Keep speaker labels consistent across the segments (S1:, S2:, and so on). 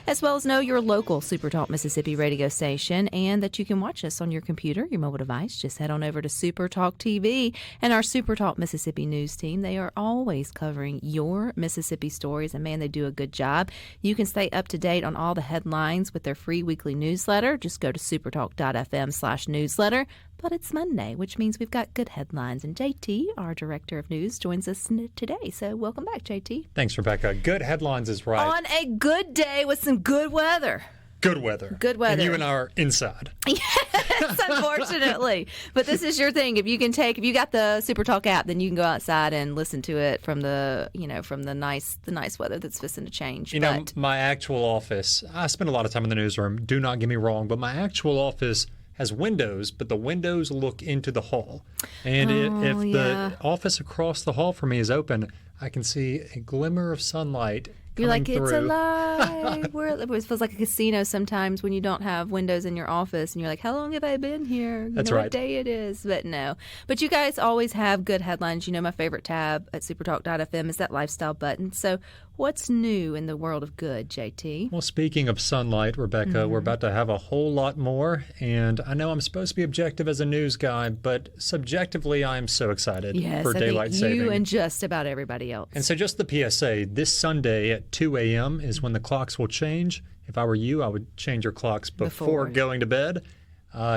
S1: as well as know your local SuperTalk Mississippi radio station, and that you can watch us on your computer, your mobile device. Just head on over to SuperTalk TV and our SuperTalk Mississippi news team. They are always covering your Mississippi stories, and man, they do a good job. You can stay up to date on all the headlines with their free weekly newsletter. Just go to supertalk.fm/newsletter. But it's Monday, which means we've got good headlines. And JT, our director of news, joins us today. So welcome back, JT.
S2: Thanks, Rebecca. Good headlines is right.
S1: On a good day with some good weather.
S2: Good weather.
S1: Good weather.
S2: And you and I are inside.
S1: Yes, unfortunately. But this is your thing. If you got the SuperTalk app, then you can go outside and listen to it from the nice weather that's fixing to change.
S2: My actual office, I spend a lot of time in the newsroom. Do not get me wrong, but my actual office has windows, but the windows look into the hall. And if the office across the hall from me is open, I can see a glimmer of sunlight.
S1: You're like,
S2: through.
S1: It's alive. It feels like a casino sometimes when you don't have windows in your office and you're like, how long have I been here?
S2: That's
S1: right.
S2: What
S1: day it is. But no. But you guys always have good headlines. My favorite tab at supertalk.fm is that lifestyle button. So what's new in the world of good, JT?
S2: Well, speaking of sunlight, Rebecca, we're about to have a whole lot more. And I know I'm supposed to be objective as a news guy, but subjectively, I'm so excited for daylight saving.
S1: You and just about everybody else.
S2: And so just the PSA, this Sunday at 2 a.m. is when the clocks will change. If I were you, I would change your clocks before going to bed.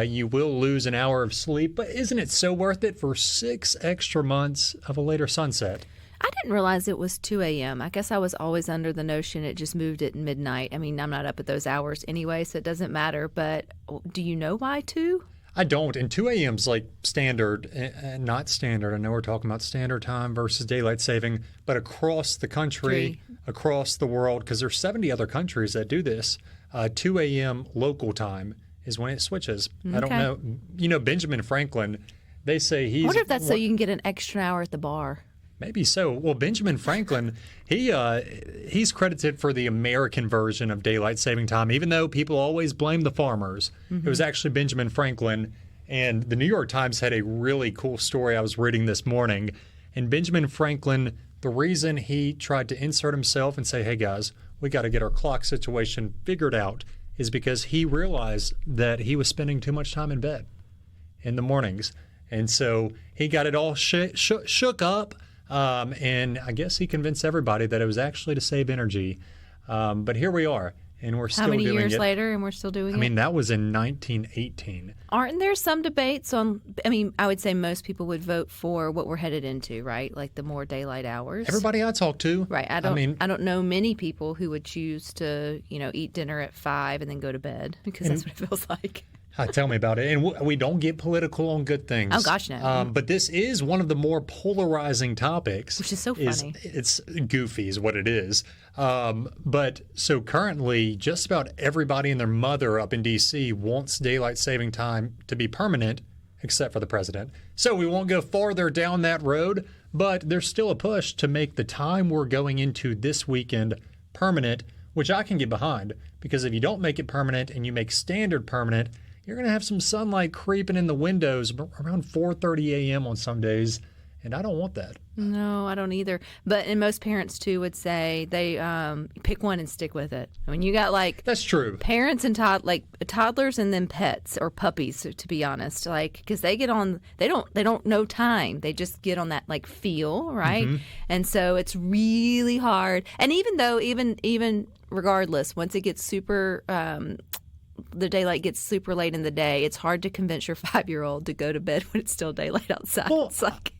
S2: You will lose an hour of sleep, but isn't it so worth it for 6 extra months of a later sunset?
S1: I didn't realize it was 2 a.m. I guess I was always under the notion it just moved at midnight. I mean, I'm not up at those hours anyway, so it doesn't matter. But do you know why 2?
S2: I don't. And 2 a.m.'s like standard and not standard. I know we're talking about standard time versus daylight saving, but across the country, across the world, because there's 70 other countries that do this, 2 a.m. local time is when it switches. Okay. I don't know. Benjamin Franklin, they say he's...
S1: I wonder if that's so you can get an extra hour at the bar.
S2: Maybe so. Well, Benjamin Franklin, he's credited for the American version of daylight saving time, even though people always blame the farmers. It was actually Benjamin Franklin. And the New York Times had a really cool story I was reading this morning. And Benjamin Franklin, the reason he tried to insert himself and say, hey, guys, we got to get our clock situation figured out, is because he realized that he was spending too much time in bed in the mornings. And so he got it all shook up. And I guess he convinced everybody that it was actually to save energy. But here we are, and we're still doing it.
S1: How many years later, and we're still doing it?
S2: I mean, that was in 1918.
S1: Aren't there some debates on, I would say most people would vote for what we're headed into, right? Like the more daylight hours.
S2: Everybody I talk to.
S1: Right. I don't know many people who would choose to, eat dinner at 5 and then go to bed, because that's what it feels like.
S2: Tell me about it. And we don't get political on good things.
S1: Oh, gosh, no.
S2: But this is one of the more polarizing topics.
S1: Which is so funny.
S2: It's goofy is what it is. But so currently, just about everybody and their mother up in D.C. wants daylight saving time to be permanent, except for the president. So we won't go farther down that road, but there's still a push to make the time we're going into this weekend permanent, which I can get behind. Because if you don't make it permanent and you make standard permanent, you're going to have some sunlight creeping in the windows around 4:30 a.m. on some days, and I don't want that.
S1: No, I don't either. And most parents, too, would say they pick one and stick with it. I mean, you got
S2: That's true.
S1: Parents and toddlers and then pets or puppies, to be honest, because they get on, they don't know time. They just get on that feel, right? Mm-hmm. And so it's really hard. And even regardless, once it gets super the daylight gets super late in the day, it's hard to convince your 5-year-old to go to bed when it's still daylight outside.
S2: Well,
S1: it's like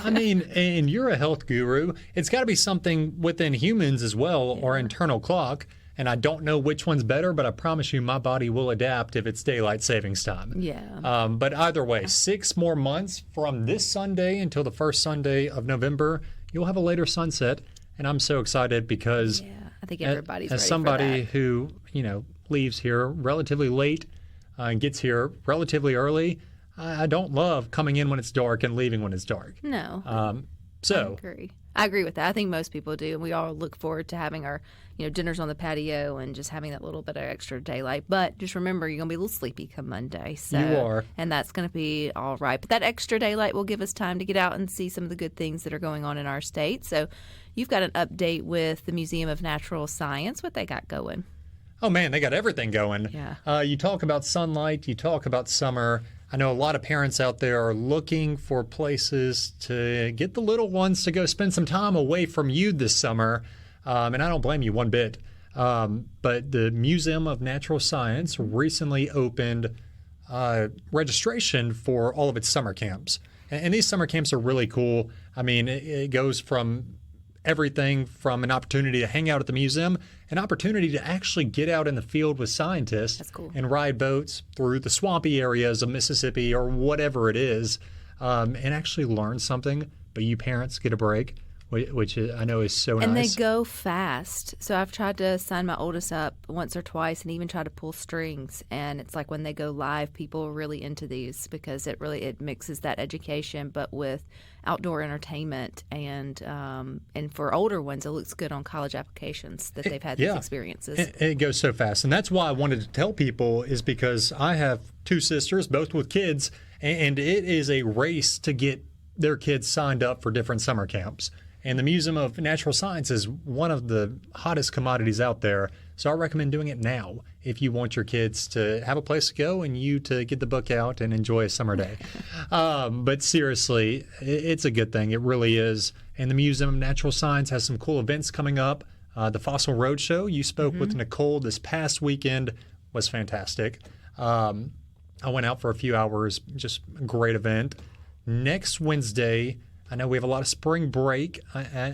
S2: I mean, and you're a health guru. It's got to be something within humans as well, or internal clock. And I don't know which one's better, but I promise you my body will adapt if it's daylight savings time.
S1: Yeah.
S2: But either way, 6 more months from this Sunday until the first Sunday of November, you'll have a later sunset. And I'm so excited because
S1: I think everybody's
S2: as
S1: ready
S2: somebody
S1: for that.
S2: who, leaves here relatively late and gets here relatively early, I don't love coming in when it's dark and leaving when it's dark.
S1: No.
S2: So
S1: I agree. I agree with that. I think most people do. And we all look forward to having our, dinners on the patio and just having that little bit of extra daylight. But just remember, you're going to be a little sleepy come Monday. So,
S2: you are.
S1: And that's going to be all right. But that extra daylight will give us time to get out and see some of the good things that are going on in our state. So you've got an update with the Museum of Natural Science, what they got going.
S2: Oh, man, they got everything going.
S1: Yeah.
S2: You talk about sunlight, you talk about summer. I know a lot of parents out there are looking for places to get the little ones to go spend some time away from you this summer. And I don't blame you one bit. But the Museum of Natural Science recently opened registration for all of its summer camps. And these summer camps are really cool. I mean, it goes from everything from an opportunity to hang out at the museum, an opportunity to actually get out in the field with scientists.
S1: That's cool.
S2: And ride boats through the swampy areas of Mississippi or whatever it is, and actually learn something. But you parents get a break, which I know is so nice.
S1: And they go fast. So I've tried to sign my oldest up once or twice and even try to pull strings. And it's like when they go live, people are really into these because it mixes that education, but with outdoor entertainment. And for older ones, it looks good on college applications that they've had these experiences.
S2: It goes so fast. And that's why I wanted to tell people is because I have two sisters, both with kids, and it is a race to get their kids signed up for different summer camps. And the Museum of Natural Science is one of the hottest commodities out there. So I recommend doing it now if you want your kids to have a place to go and you to get the book out and enjoy a summer day. But seriously, it's a good thing. It really is. And the Museum of Natural Science has some cool events coming up. The Fossil Roadshow, you spoke with Nicole this past weekend, was fantastic. I went out for a few hours, just a great event. Next Wednesday, I know we have a lot of spring break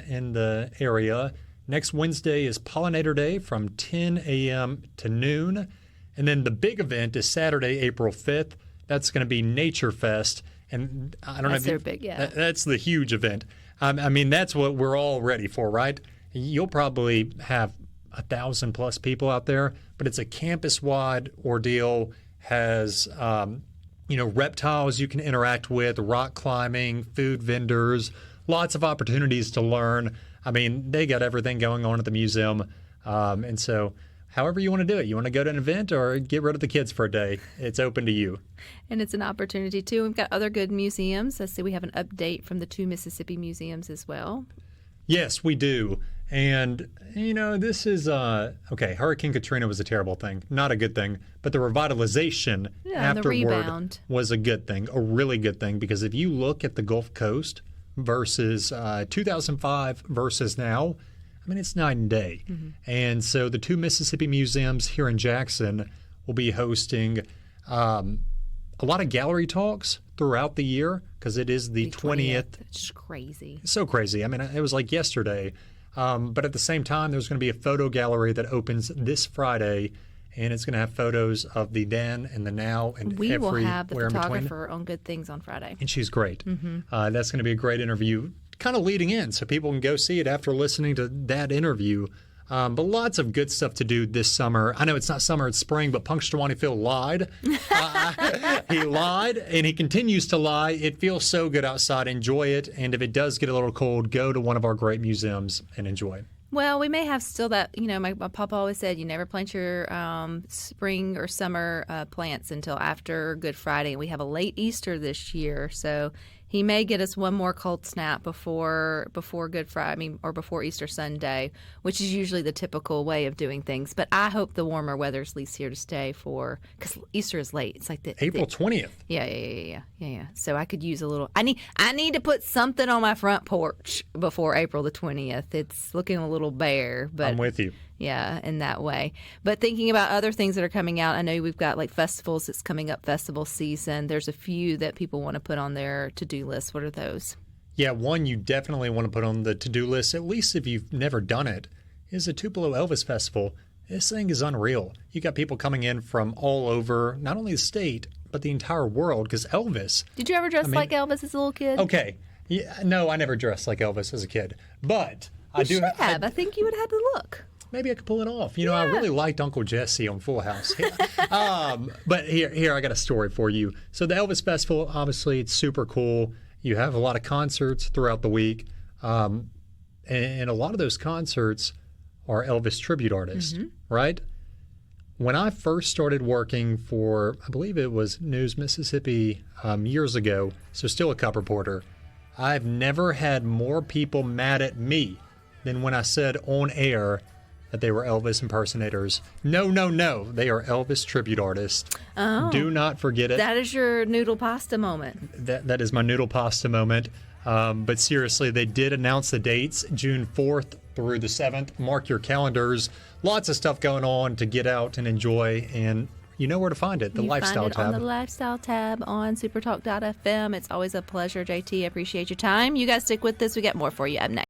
S2: in the area. Next Wednesday is Pollinator Day from 10 a.m. to noon. And then the big event is Saturday, April 5th. That's going to be Nature Fest. And I don't know if
S1: their big, yeah.
S2: That's the huge event. I mean, that's what we're all ready for, right? You'll probably have 1,000+ people out there, but it's a campus-wide ordeal. Has reptiles you can interact with, rock climbing, food vendors, lots of opportunities to learn. I mean, they got everything going on at the museum. And so however you want to do it, you want to go to an event or get rid of the kids for a day, it's open to you.
S1: And it's an opportunity, too. We've got other good museums. Let's see, we have an update from the 2 Mississippi museums as well.
S2: Yes, we do. And, this is, Hurricane Katrina was a terrible thing, not a good thing. But the revitalization afterward was a good thing, a really good thing. Because if you look at the Gulf Coast versus 2005 versus now, I mean, it's night and day. Mm-hmm. And so the 2 Mississippi museums here in Jackson will be hosting a lot of gallery talks throughout the year because it is the 20th.
S1: It's crazy.
S2: So crazy. I mean, it was like yesterday. But at the same time, there's going to be a photo gallery that opens this Friday, and it's going to have photos of the then and the now and
S1: we
S2: everywhere in between.
S1: We will have the photographer on Good Things on Friday.
S2: And she's great.
S1: Mm-hmm.
S2: That's going to be a great interview, kind of leading in, so people can go see it after listening to that interview. But lots of good stuff to do this summer. I know it's not summer, it's spring, but Punxsutawney Phil lied. He lied, and he continues to lie. It feels so good outside. Enjoy it. And if it does get a little cold, go to one of our great museums and enjoy it.
S1: Well, we may have still that, my papa always said you never plant your spring or summer plants until after Good Friday. We have a late Easter this year, so he may get us one more cold snap before Good Friday, or before Easter Sunday, which is usually the typical way of doing things. But I hope the warmer weather is at least here to stay because Easter is late. It's like
S2: April 20th.
S1: Yeah. So I could use a little. I need to put something on my front porch before April the 20th. It's looking a little bare, but
S2: I'm with you.
S1: Yeah, in that way. But thinking about other things that are coming out, I know we've got like festivals that's coming up, festival season. There's a few that people want to put on their to-do list. What are those?
S2: Yeah, one you definitely want to put on the to-do list, at least if you've never done it, is the Tupelo Elvis Festival. This thing is unreal. You got people coming in from all over, not only the state, but the entire world, because Elvis.
S1: Did you ever dress like Elvis as a little kid?
S2: Okay. Yeah, no, I never dressed like Elvis as a kid. But I do
S1: have. I think you would have had the look.
S2: Maybe I could pull it off. I really liked Uncle Jesse on Full House. But here, I got a story for you. So the Elvis Festival, obviously, it's super cool. You have a lot of concerts throughout the week. And a lot of those concerts are Elvis tribute artists, right? When I first started working for, I believe it was News Mississippi years ago, so still a Cup reporter, I've never had more people mad at me than when I said on air that they were Elvis impersonators. No, no, no. They are Elvis tribute artists.
S1: Oh.
S2: Do not forget it.
S1: That is your noodle pasta moment.
S2: That is my noodle pasta moment. But seriously, they did announce the dates, June 4th through the 7th. Mark your calendars. Lots of stuff going on to get out and enjoy. And you know where to find it, the Lifestyle tab.
S1: On the Lifestyle tab on SuperTalk.fm. It's always a pleasure, JT. I appreciate your time. You guys stick with this. We got more for you up next.